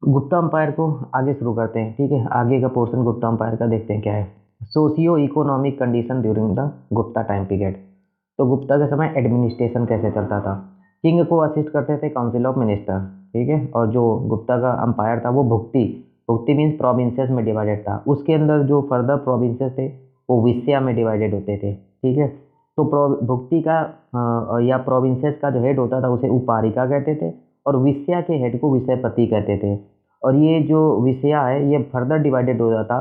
Gupta empire को आगे शुरू करते हैं। ठीक है, आगे का पोर्शन गुप्ता अम्पायर का देखते हैं क्या है। Socio economic condition during the Gupta time period. तो गुप्ता के समय एडमिनिस्ट्रेशन कैसे चलता था। किंग को असिस्ट करते थे काउंसिल ऑफ मिनिस्टर। ठीक है, और जो गुप्ता का अंपायर था वो भुक्ति, भुक्ति मीन्स प्रोविंसेस में डिवाइडेड था। उसके अंदर जो फर्दर प्रोविंसेस थे वो विषया में डिवाइडेड होते थे। ठीक है, तो भुक्ति का या प्रोविंसेस का जो हेड होता था उसे उपारिका कहते थे, और विषया के हेड को विषयपति कहते थे। और ये जो विषया है ये फर्दर डिवाइडेड हो जाता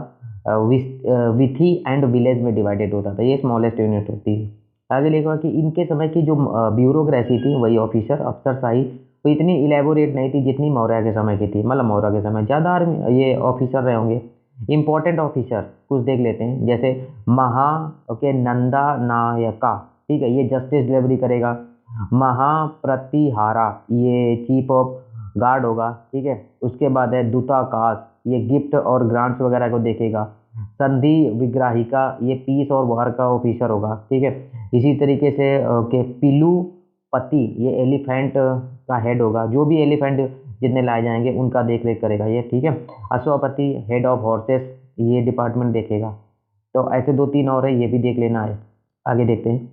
विथी एंड विलेज में डिवाइडेड होता था। ये स्मॉलेस्ट यूनिट होती है। आगे लिखा कि इनके समय की जो ब्यूरोक्रेसी थी, वही ऑफिसर अफसरशाही, वो इतनी इलेबोरेट नहीं थी जितनी मौर्य के समय की थी। मतलब मौर्य के समय ज़्यादा ये ऑफिसर रहे होंगे। इंपॉर्टेंट ऑफिसर कुछ देख लेते हैं, जैसे महा ओके नंदा नायका। ठीक है, ये जस्टिस डिलीवरी करेगा। महाप्रतिहारा ये चीफ ऑफ गार्ड होगा। ठीक है, उसके बाद है दूताकाश, ये गिफ्ट और ग्रांट्स वगैरह को देखेगा। संधि विग्राहिका ये पीस और वार का ऑफिसर होगा। ठीक है, इसी तरीके से के पिलू पति ये एलिफेंट का हेड होगा। जो भी एलिफेंट जितने लाए जाएंगे उनका देख रेख करेगा ये। ठीक है, अश्वपति हेड ऑफ हॉर्सेस ये डिपार्टमेंट देखेगा। तो ऐसे दो तीन और है, ये भी देख लेना है। आगे देखते हैं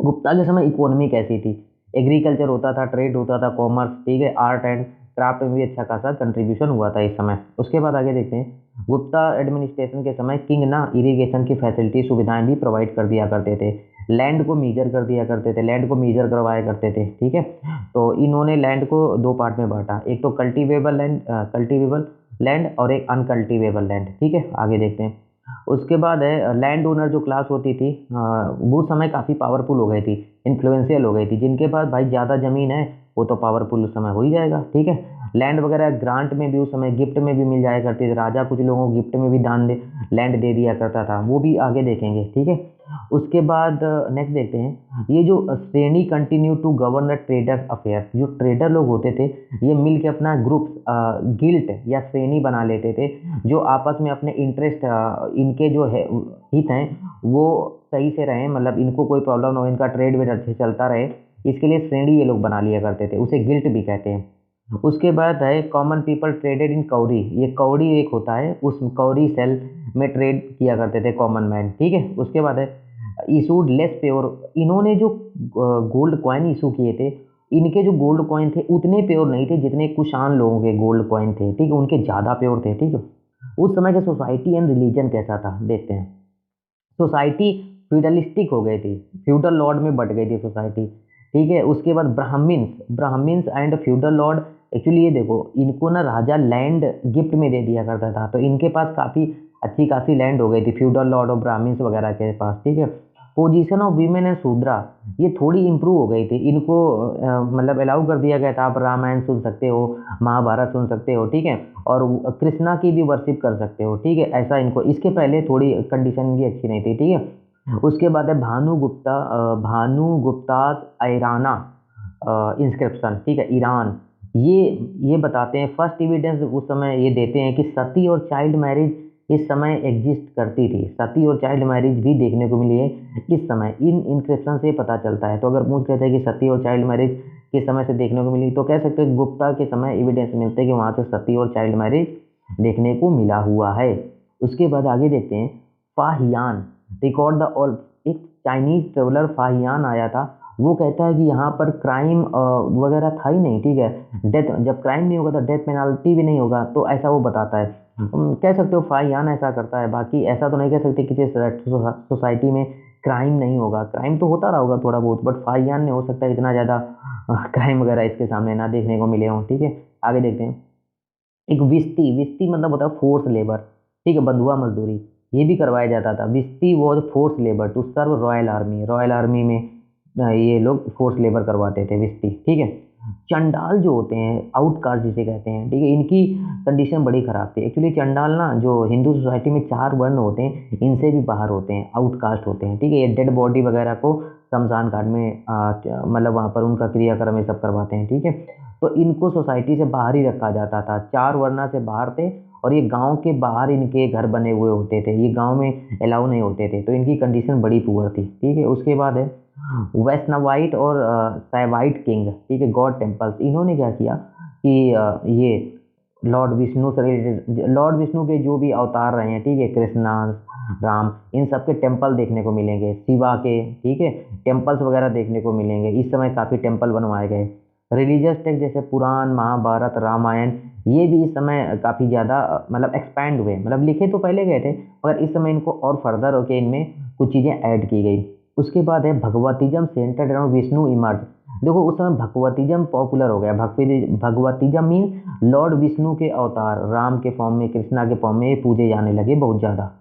गुप्ता के समय इकोनॉमी कैसी थी। एग्रीकल्चर होता था, ट्रेड होता था, कॉमर्स। ठीक है, आर्ट एंड क्राफ्ट में भी अच्छा खासा कंट्रीब्यूशन हुआ था इस समय। उसके बाद आगे देखते हैं गुप्ता एडमिनिस्ट्रेशन के समय किंग ना इरिगेशन की फैसिलिटी सुविधाएं भी प्रोवाइड कर दिया करते थे। लैंड को मीजर कर दिया करते थे, लैंड को मीजर करवाया करते थे। ठीक है, तो इन्होंने लैंड को दो पार्ट में बांटा, एक तो कल्टीवेबल लैंड और एक अनकल्टीवेबल लैंड। ठीक है, आगे देखते हैं। उसके बाद है लैंड ओनर जो क्लास होती थी वो समय काफ़ी पावरफुल हो गई थी, इन्फ्लुएंशियल हो गई थी। जिनके पास भाई ज़्यादा ज़मीन है वो तो पावरफुल उस समय हो ही जाएगा। ठीक है, लैंड वगैरह ग्रांट में भी उस समय गिफ्ट में भी मिल जाया करती थी। राजा कुछ लोगों को गिफ्ट में भी दान दे लैंड दे दिया करता था, वो भी आगे देखेंगे। ठीक है, उसके बाद नेक्स्ट देखते हैं ये जो श्रेणी continue to govern the traders affair. जो ट्रेडर लोग होते थे ये मिल के अपना ग्रुप गिल्ट या श्रेणी बना लेते थे, जो आपस में अपने इंटरेस्ट इनके जो है हित हैं वो सही से रहें, मतलब इनको कोई प्रॉब्लम ना हो, इनका ट्रेड वेड अच्छे से चलता रहे, इसके लिए श्रेणी ये लोग बना लिया करते थे। उसे गिल्ट भी कहते हैं। उसके बाद है कॉमन पीपल ट्रेडेड इन कौड़ी। ये कौड़ी एक होता है, उस कौड़ी सेल में ट्रेड किया करते थे कॉमन मैन। ठीक है, उसके बाद है इशूड लेस प्योर। इन्होंने जो गोल्ड कॉइन इशू किए थे, इनके जो गोल्ड कॉइन थे उतने प्योर नहीं थे जितने कुशान लोगों के गोल्ड कॉइन थे। ठीक है, उनके ज़्यादा प्योर थे। ठीक है, उस समय के सोसाइटी एंड रिलीजन कैसा था देखते हैं। सोसाइटी फ्यूडलिस्टिक हो गई थी, फ्यूडल लॉर्ड में बट गई थी सोसाइटी। ठीक है, उसके बाद Brahmins, Brahmins and feudal Lord. Actually ये देखो, इनको ना राजा लैंड गिफ्ट में दे दिया करता था, तो इनके पास काफ़ी अच्छी खासी लैंड हो गई थी फ्यूडल लॉर्ड और ब्राह्मिन्स वगैरह के पास। ठीक है, पोजीशन ऑफ वीमेन एंड शूद्रा ये थोड़ी इंप्रूव हो गई थी। इनको मतलब अलाउ कर दिया गया था, आप रामायण सुन सकते हो, महाभारत सुन सकते हो। ठीक है, और कृष्णा की भी वर्शिप कर सकते हो। ठीक है, ऐसा इनको, इसके पहले थोड़ी कंडीशन इनकी अच्छी नहीं थी। ठीक है, उसके बाद है भानु गुप्ता ऐराना इंस्क्रिप्शन। ठीक है, ईरान, ये बताते हैं फर्स्ट एविडेंस उस समय ये देते हैं कि सती और चाइल्ड मैरिज इस समय एग्जिस्ट करती थी। सती और चाइल्ड मैरिज भी देखने को मिली है इस समय, इन इंस्क्रिप्शन से पता चलता है। तो अगर पूछ कहते हैं कि सती और चाइल्ड मैरिज किस समय से देखने को मिली, तो कह सकते हैं गुप्ता के समय एविडेंस मिलते हैं कि वहाँ से सती और चाइल्ड मैरिज देखने को मिला हुआ है। उसके बाद आगे देखते हैं फाहियान रिकॉर्ड द ऑल। एक चाइनीज ट्रेवलर फाहियान आया था, वो कहता है कि यहाँ पर क्राइम वगैरह था ही नहीं। ठीक है, डेथ, जब क्राइम नहीं होगा तो डेथ पेनाल्टी भी नहीं होगा, तो ऐसा वो बताता है। कह सकते हो फाहियान ऐसा करता है, बाकी ऐसा तो नहीं कह सकते किसी सोसाइटी में क्राइम नहीं होगा। क्राइम तो होता रहा होगा थोड़ा बहुत, बट फाहियान ने हो सकता है इतना ज़्यादा क्राइम वगैरह इसके सामने ना देखने को मिले हों। ठीक है, आगे देखते हैं एक विस्ती, विस्ती मतलब होता है फोर्स लेबर। ठीक है, बंधुआ मजदूरी ये भी करवाया जाता था। Vishti was force labour to serve royal army. Royal army में ये लोग फोर्स लेबर करवाते थे, विस्ती। ठीक है, चंडाल जो होते हैं आउटकास्ट जिसे कहते हैं। ठीक है, इनकी कंडीशन बड़ी खराब थी। एक्चुअली चंडाल ना जो हिंदू सोसाइटी में चार वर्ण होते हैं, इनसे भी बाहर होते हैं, आउटकास्ट होते हैं। ठीक है, ये डेड बॉडी वगैरह को शमशान घाट में मतलब वहाँ पर उनका क्रियाक्रम ये सब करवाते हैं। ठीक है, तो इनको सोसाइटी से बाहर ही रखा जाता था, चार वर्णा से बाहर थे, और ये गांव के बाहर इनके घर बने हुए होते थे, ये गांव में अलाउ नहीं होते थे, तो इनकी कंडीशन बड़ी पुअर थी। ठीक है, उसके बाद है वैष्णवाइट और सैवाइट किंग। ठीक है, गॉड टेम्पल्स। इन्होंने क्या किया कि ये लॉर्ड विष्णु से रिलेटेड, लॉर्ड विष्णु के जो भी अवतार रहे हैं, ठीक है, कृष्णा, राम, इन सब के टेम्पल देखने को मिलेंगे, शिवा के, ठीक है, टेम्पल्स वगैरह देखने को मिलेंगे। इस समय काफ़ी टेम्पल बनवाए गए। रिलीजियस टेक्स्ट जैसे पुराण, महाभारत, रामायण, ये भी इस समय काफ़ी ज़्यादा मतलब एक्सपैंड हुए, मतलब लिखे तो पहले गए थे, मगर इस समय इनको और फर्दर होके इनमें कुछ चीज़ें ऐड की गई। उसके बाद है भगवतिज्म सेंटर्ड अराउंड विष्णु इमर्ज। देखो उस समय भगवतिज्म पॉपुलर हो गया। भगवतिज्म मीन लॉर्ड विष्णु के अवतार राम के फॉर्म में, कृष्णा के फॉर्म में ये पूजे जाने लगे बहुत ज़्यादा।